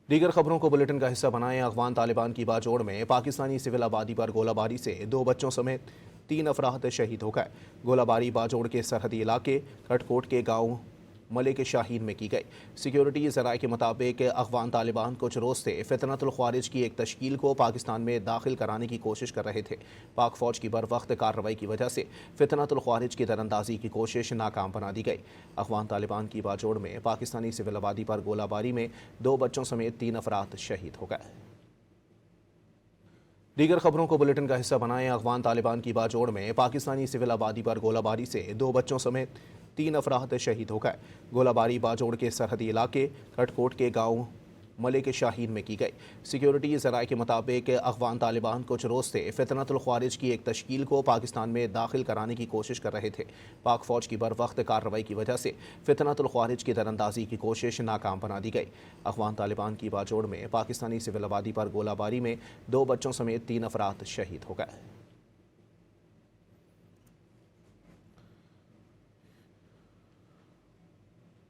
دیگر خبروں کو بلیٹن کا حصہ بنائیں۔ افغان طالبان کی باجوڑ میں پاکستانی سول آبادی پر گولہ باری سے 2 بچوں سمیت 3 افراد شہید ہو گئے۔ گولہ باری باجوڑ کے سرحدی علاقے کٹکوٹ کے گاؤں ملک شاہین میں کی گئی۔ سیکیورٹی ذرائع کے مطابق افغان طالبان کچھ روز سے فتنۃ الخوارج کی ایک تشکیل کو پاکستان میں داخل کرانے کی کوشش کر رہے تھے۔ پاک فوج کی بروقت کارروائی کی وجہ سے فتنۃ الخوارج کی در اندازی کی کوشش ناکام بنا دی گئی۔ افغان طالبان کی باجوڑ میں پاکستانی سول آبادی پر گولہ باری میں 2 بچوں سمیت 3 افراد شہید ہو گئے۔ دیگر خبروں کو بلیٹن کا حصہ بنائیں۔ افغان طالبان کی باجوڑ میں پاکستانی سول آبادی پر گولہ باری سے 2 بچوں سمیت 3 افراد شہید ہو گئے۔ گولہ باری باجوڑ کے سرحدی علاقے کٹکوٹ کے گاؤں ملک شاہین میں کی گئی۔ سیکیورٹی ذرائع کے مطابق افغان طالبان کچھ روز سے فتنۃ الخوارج کی ایک تشکیل کو پاکستان میں داخل کرانے کی کوشش کر رہے تھے۔ پاک فوج کی بروقت کارروائی کی وجہ سے فتنۃ الخوارج کی در اندازی کی کوشش ناکام بنا دی گئی۔ افغان طالبان کی باجوڑ میں پاکستانی سول آبادی پر گولہ باری میں 2 بچوں سمیت 3 افراد شہید ہو گئے۔